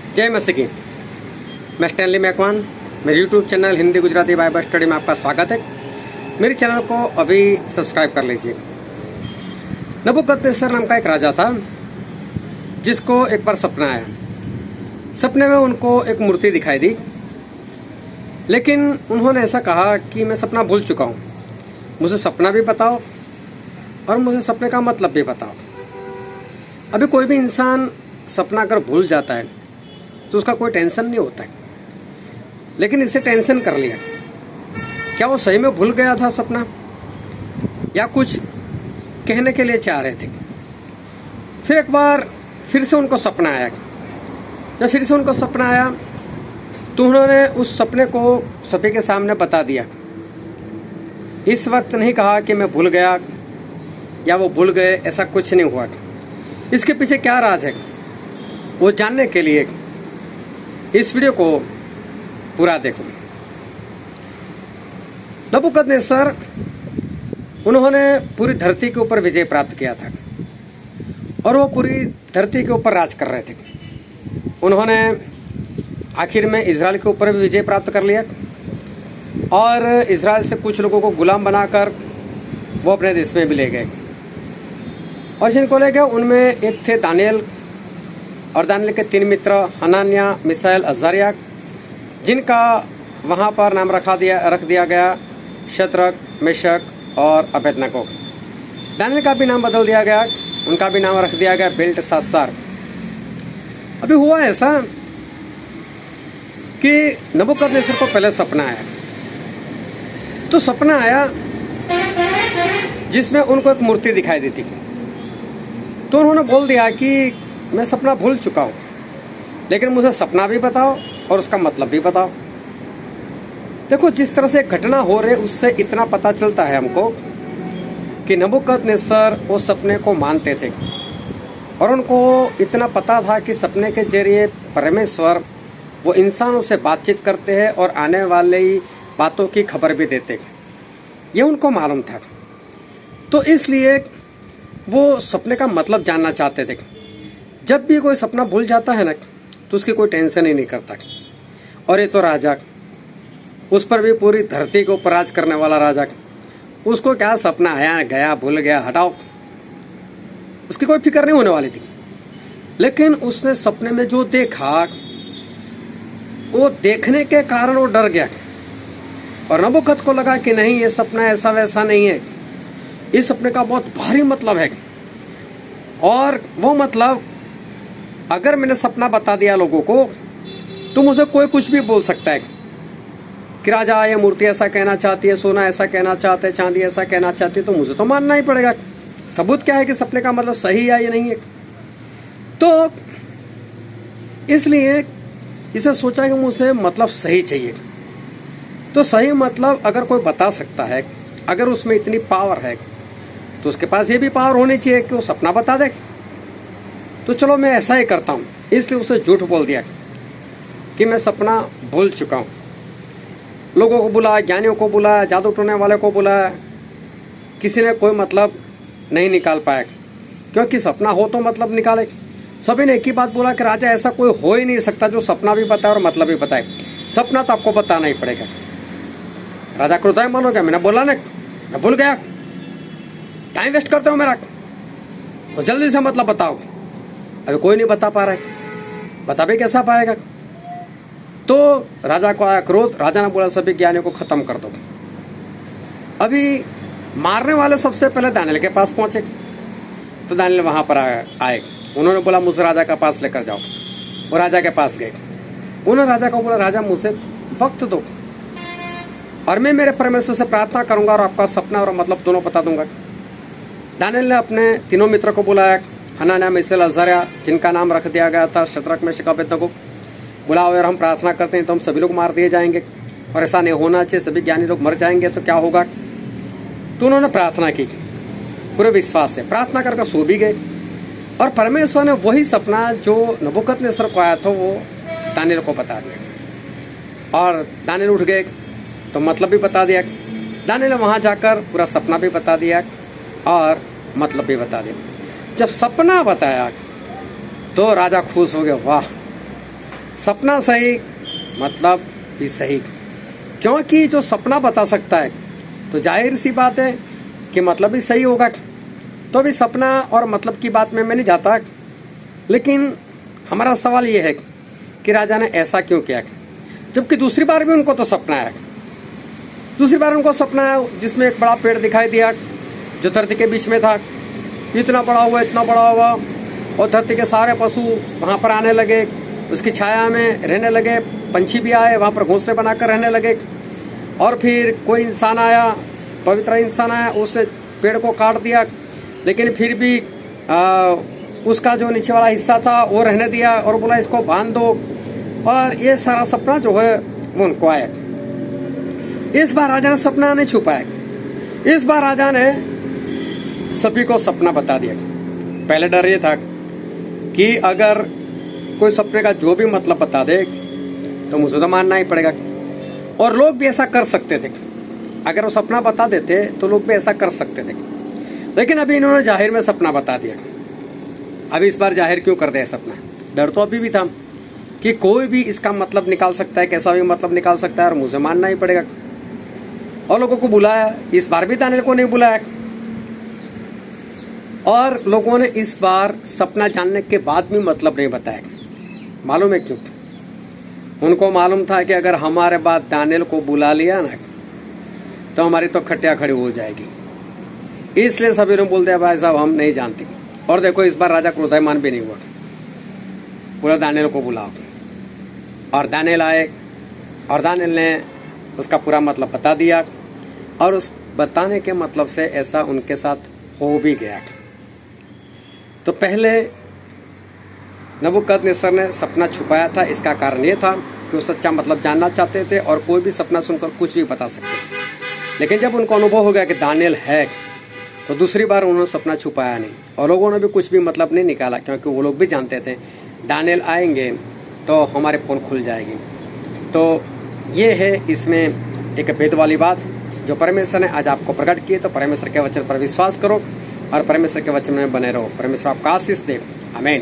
जय मसीह की। मैं स्टैनली मैकवान, मेरे YouTube channel Hindi Gujarati Bible study में आपका स्वागत है। मेरे चैनल को अभी सब्सक्राइब कर लीजिए। नबूकदनेस्सर नाम का एक राजा था जिसको एक बार सपना आया। सपने में उनको एक मूर्ति दिखाई दी, लेकिन उन्होंने ऐसा कहा कि मैं सपना भूल चुका हूँ, मुझे सपना भी बताओ और मुझे सपने का मतलब भी बताओ। अभी कोई भी इंसान सपना अगर भूल जाता है तो उसका कोई टेंशन नहीं होता है, लेकिन इससे टेंशन कर लिया। क्या वो सही में भूल गया था सपना, या कुछ कहने के लिए चाह रहे थे? फिर एक बार फिर से उनको सपना आया। जब फिर से उनको सपना आया तो उन्होंने उस सपने को सभी के सामने बता दिया। इस वक्त नहीं कहा कि मैं भूल गया या वो भूल गए, ऐसा कुछ नहीं हुआ। इसके पीछे क्या राज है वो जानने के लिए इस वीडियो को पूरा देखो। नबूकदनेस्सर उन्होंने पूरी धरती के ऊपर विजय प्राप्त किया था और वो पूरी धरती के ऊपर राज कर रहे थे। उन्होंने आखिर में इजराइल के ऊपर भी विजय प्राप्त कर लिया और इजराइल से कुछ लोगों को गुलाम बनाकर वो अपने देश में भी ले गए। और जिनको ले गए उनमें एक थे दानियल, और दानियल के 3 मित्र हनान्याह, मिसाएल, अज़ारिया, जिनका वहाँ पर नाम रख दिया गया शद्रक, मेशक और अबेदनगो। दानियल का भी नाम बदल दिया गया, उनका भी नाम रख दिया गया बेल्तशास्सर। अभी हुआ ऐसा कि नबूकदनेस्सर को पहले सपना आया। तो सपना आया जिसमें उनको एक मूर्ति दिखाई दी थी। तो उन्होंने बोल दिया कि मैं सपना भूल चुका हूँ, लेकिन मुझे सपना भी बताओ और उसका मतलब भी बताओ। देखो, जिस तरह से घटना हो रही है उससे इतना पता चलता है हमको कि नबूकदनेस्सर वो सपने को मानते थे और उनको इतना पता था कि सपने के जरिए परमेश्वर वो इंसानों से बातचीत करते हैं और आने वाली बातों की खबर भी देते। ये उनको मालूम था, तो इसलिए वो सपने का मतलब जानना चाहते थे। जब भी कोई सपना भूल जाता है ना तो उसकी कोई टेंशन ही नहीं करता। और ये तो राजा, उस पर भी पूरी धरती के ऊपर राज करने वाला राजा, उसको क्या सपना आया गया भूल गया, हटाओ, उसकी कोई फिक्र नहीं होने वाली थी। लेकिन उसने सपने में जो देखा, वो देखने के कारण वो डर गया और नबूकद को लगा कि नहीं, ये सपना ऐसा वैसा नहीं है, इस सपने का बहुत भारी मतलब है। और वो मतलब अगर मैंने सपना बता दिया लोगों को तो मुझे कोई कुछ भी बोल सकता है कि राजा ये मूर्ति ऐसा कहना चाहती है, सोना ऐसा कहना चाहते है, चांदी ऐसा कहना चाहती है, तो मुझे तो मानना ही पड़ेगा। सबूत क्या है कि सपने का मतलब सही है या नहीं है। तो इसलिए इसे सोचा कि मुझे मतलब सही चाहिए। तो सही मतलब अगर कोई बता सकता है, अगर उसमें इतनी पावर है, तो उसके पास ये भी पावर होनी चाहिए कि वो सपना बता दे। तो चलो मैं ऐसा ही करता हूँ। इसलिए उसे झूठ बोल दिया कि मैं सपना भूल चुका हूँ। लोगों को बुलाया, ज्ञानियों को बुलाया, जादू टोने वाले को बुलाया, किसी ने कोई मतलब नहीं निकाल पाया, क्योंकि सपना हो तो मतलब निकाले। सभी ने एक ही बात बोला कि राजा, ऐसा कोई हो ही नहीं सकता जो सपना भी बताए और मतलब भी बताए। सपना तो आपको बताना ही पड़ेगा। राजा क्रोध है, मानोगे? मैंने बोला ना, मैं भूल गया, टाइम वेस्ट करते हो मेरा, तो जल्दी से मतलब बताओ। अभी कोई नहीं बता पा रहा है, बता भी कैसा पाएगा? तो राजा को आया क्रोध। राजा ने बोला सभी ज्ञानियों को खत्म कर दो। अभी मारने वाले सबसे पहले दानियल के पास पहुंचे। तो दानियल वहां पर आए। उन्होंने बोला मुझे राजा के पास लेकर जाओ। वो राजा के पास गए। उन्होंने राजा को बोला, राजा मुझे वक्त दो और मैं मेरे परमेश्वर से प्रार्थना करूंगा और आपका सपना और मतलब दोनों बता दूंगा। दानियल ने अपने 3 मित्र को बुलाया, हनान्याह, मिसाएल, अज़ारिया, जिनका नाम रख दिया गया था शद्रक, मेशक, अबेदनगो। बुलाओ और हम प्रार्थना करते हैं तो हम सभी लोग मार दिए जाएंगे और ऐसा नहीं होना चाहिए, सभी ज्ञानी लोग मर जाएंगे तो क्या होगा। तो उन्होंने प्रार्थना की पूरे विश्वास से, प्रार्थना करके सो भी गए। और परमेश्वर ने वही सपना जो नबूकदनेस्सर को आया था वो दानियल को बता दिया और दानियल उठ गए तो मतलब भी बता दिया। दानियल ने वहां जाकर पूरा सपना भी बता दिया और मतलब भी बता दिया। जब सपना बताया तो राजा खुश हो गया, वाह सपना सही मतलब भी सही, क्योंकि जो सपना बता सकता है तो जाहिर सी बात है कि मतलब भी सही होगा। तो अभी सपना और मतलब की बात में मैं नहीं जाता, लेकिन हमारा सवाल ये है कि राजा ने ऐसा क्यों किया, जबकि दूसरी बार भी उनको तो सपना है। दूसरी बार उनको सपना है जिसमें एक बड़ा पेड़ दिखाई दिया जो धरती के बीच में था, इतना बड़ा हुआ, इतना बड़ा हुआ, और धरती के सारे पशु वहां पर आने लगे, उसकी छाया में रहने लगे, पंछी भी आए वहां पर घोंसले बनाकर रहने लगे। और फिर कोई इंसान आया, पवित्र इंसान आया, उसने पेड़ को काट दिया, लेकिन फिर भी उसका जो नीचे वाला हिस्सा था वो रहने दिया और बोला इसको बांध दो। और ये सारा सपना जो है वो उनको आया। इस बार राजा ने सपना नहीं छुपाया, इस बार राजा ने सभी को सपना बता दिया। पहले डर ये था कि अगर कोई सपने का जो भी मतलब बता दे तो मुझे तो मानना ही पड़ेगा, और लोग भी ऐसा कर सकते थे। अगर वो सपना बता देते तो लोग भी ऐसा कर सकते थे, लेकिन अभी इन्होंने जाहिर में सपना बता दिया। अभी इस बार जाहिर क्यों कर दिया सपना? डर तो अभी भी था कि कोई भी इसका मतलब निकाल सकता है, कैसा भी मतलब निकाल सकता है, और मुझे मानना ही पड़ेगा। और लोगों को बुलाया, इस बार भी दानियल को नहीं बुलाया, और लोगों ने इस बार सपना जानने के बाद भी मतलब नहीं बताया। मालूम है क्यों? उनको मालूम था कि अगर हमारे बाद दानियल को बुला लिया ना तो हमारी तो खटिया खड़ी हो जाएगी, इसलिए सभी ने बोल दिया भाई साहब हम नहीं जानते। और देखो इस बार राजा क्रोधायमान भी नहीं हुआ, पूरा दानियल को बुलाओ। और दानियल आए और दानियल ने उसका पूरा मतलब बता दिया, और उस बताने के मतलब से ऐसा उनके साथ हो भी गया। तो पहले नबूकदनेस्सर ने सपना छुपाया था, इसका कारण ये था कि वो सच्चा मतलब जानना चाहते थे और कोई भी सपना सुनकर कुछ भी बता सकते थे। लेकिन जब उनको अनुभव हो गया कि दानियल है, तो दूसरी बार उन्होंने सपना छुपाया नहीं, और लोगों ने भी कुछ भी मतलब नहीं निकाला, क्योंकि वो लोग भी जानते थे दानियल आएंगे तो हमारे पोल खुल जाएगी। तो ये है इसमें एक भेद वाली बात जो परमेश्वर ने आज आपको प्रकट की है। तो परमेश्वर के वचन पर विश्वास करो और परमेश्वर के वचन में बने रहो। परमेश्वर आपका आशीष दे। आमीन।